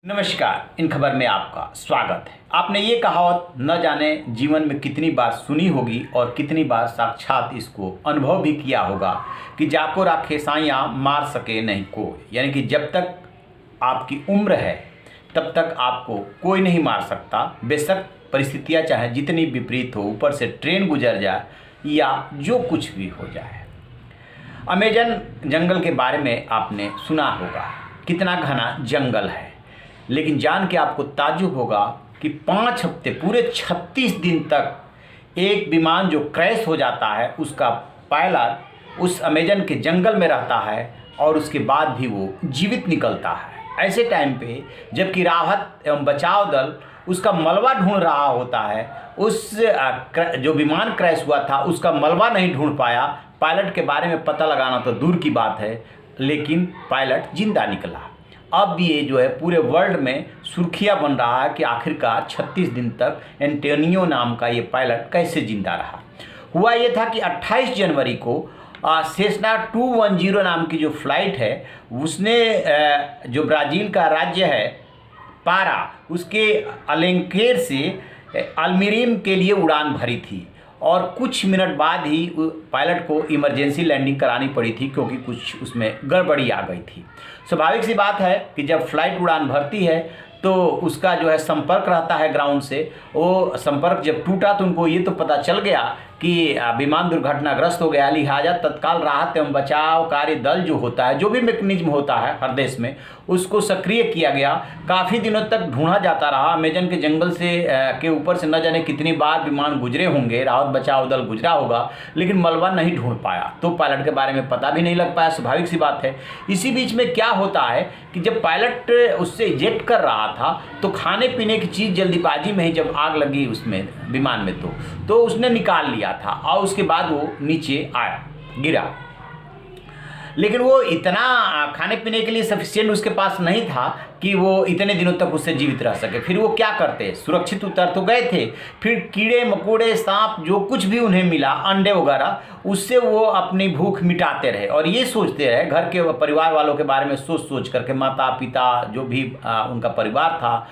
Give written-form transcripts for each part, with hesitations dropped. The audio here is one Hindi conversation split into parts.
नमस्कार, इन खबर में आपका स्वागत है। आपने ये कहावत न जाने जीवन में कितनी बार सुनी होगी और कितनी बार साक्षात इसको अनुभव भी किया होगा कि जाको राखे साइयाँ मार सके नहीं कोई। यानी कि जब तक आपकी उम्र है तब तक आपको कोई नहीं मार सकता, बेशक परिस्थितियाँ चाहे जितनी विपरीत हो, ऊपर से ट्रेन गुजर जाए या जो कुछ भी हो जाए। अमेजन जंगल के बारे में आपने सुना होगा, कितना घना जंगल है, लेकिन जान के आपको ताज्जुब होगा कि 5 हफ्ते पूरे 36 दिन तक एक विमान जो क्रैश हो जाता है उसका पायलट उस अमेजन के जंगल में रहता है और उसके बाद भी वो जीवित निकलता है। ऐसे टाइम पे जबकि राहत एवं बचाव दल उसका मलबा ढूंढ रहा होता है, उस जो विमान क्रैश हुआ था उसका मलबा नहीं ढूंढ पाया। पायलट के बारे में पता लगाना तो दूर की बात है, लेकिन पायलट जिंदा निकला। अब ये जो है पूरे वर्ल्ड में सुर्खियाँ बन रहा है कि आखिरकार 36 दिन तक एंटोनियो नाम का ये पायलट कैसे जिंदा रहा। हुआ ये था कि 28 जनवरी को सेस्ना 210 नाम की जो फ्लाइट है उसने जो ब्राज़ील का राज्य है पारा, उसके अलेंकेर से अल्मीरीम के लिए उड़ान भरी थी और कुछ मिनट बाद ही पायलट को इमरजेंसी लैंडिंग करानी पड़ी थी क्योंकि कुछ उसमें गड़बड़ी आ गई थी। स्वाभाविक सी बात है कि जब फ्लाइट उड़ान भरती है तो उसका जो है संपर्क रहता है ग्राउंड से। वो संपर्क जब टूटा तो उनको ये तो पता चल गया कि विमान दुर्घटनाग्रस्त हो गया, लिहाजा तत्काल राहत एवं बचाव कार्य दल जो होता है, जो भी मैकेनिज्म होता है हर देश में, उसको सक्रिय किया गया। काफ़ी दिनों तक ढूंढा जाता रहा। अमेजन के जंगल से के ऊपर से न जाने कितनी बार विमान गुजरे होंगे, राहत बचाव दल गुजरा होगा, लेकिन मलबा नहीं ढूंढ पाया, तो पायलट के बारे में पता भी नहीं लग पाया। स्वाभाविक सी बात है। इसी बीच में क्या होता है कि जब पायलट उससे इजेक्ट कर रहा था तो खाने पीने की चीज़ जल्दीबाजी में ही जब आग लगी उसमें विमान में तो उसने निकाल लिया था और उसके बाद वो नीचे आया, गिरा। लेकिन वो इतना खाने पीने के लिए सफिशिएंट उसके पास नहीं था कि वो इतने दिनों तक उससे जीवित रह सके। फिर वो क्या करते, सुरक्षित उतर तो गए थे, फिर कीड़े मकोड़े सांप जो कुछ भी उन्हें मिला, अंडे वगैरह, उससे वो अपनी भूख मिटाते रहे और ये सोचते रहे, घर के परिवार वालों के बारे में सोच करके, माता पिता जो भी उनका परिवार था,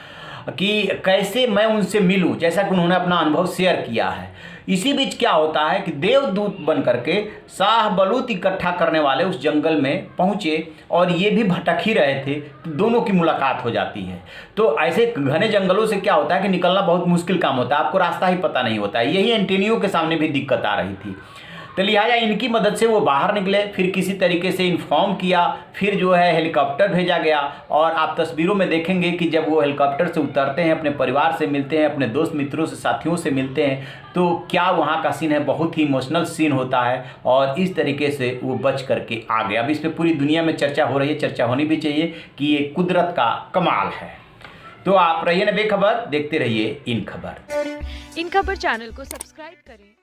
कि कैसे मैं उनसे मिलूं, जैसा कि उन्होंने अपना अनुभव शेयर किया है। इसी बीच क्या होता है कि देवदूत बन करके शाहबलूत इकट्ठा करने वाले उस जंगल में पहुंचे और ये भी भटक ही रहे थे, तो दोनों की मुलाकात हो जाती है। तो ऐसे घने जंगलों से क्या होता है कि निकलना बहुत मुश्किल काम होता है, आपको रास्ता ही पता नहीं होता है। यही एंटोनियो के सामने भी दिक्कत आ रही थी, तो लिहाजा इनकी मदद से वो बाहर निकले। फिर किसी तरीके से इन्फॉर्म किया, फिर जो है हेलीकॉप्टर भेजा गया और आप तस्वीरों में देखेंगे कि जब वो हेलीकॉप्टर से उतरते हैं, अपने परिवार से मिलते हैं, अपने दोस्त मित्रों से, साथियों से मिलते हैं, तो क्या वहाँ का सीन है, बहुत ही इमोशनल सीन होता है और इस तरीके से वो बच करके आ गए। अब इस पर पूरी दुनिया में चर्चा हो रही है, चर्चा होनी भी चाहिए कि ये कुदरत का कमाल है। तो आप रहिए ना बेखबर, देखते रहिए इन खबर। इन खबर चैनल को सब्सक्राइब करें।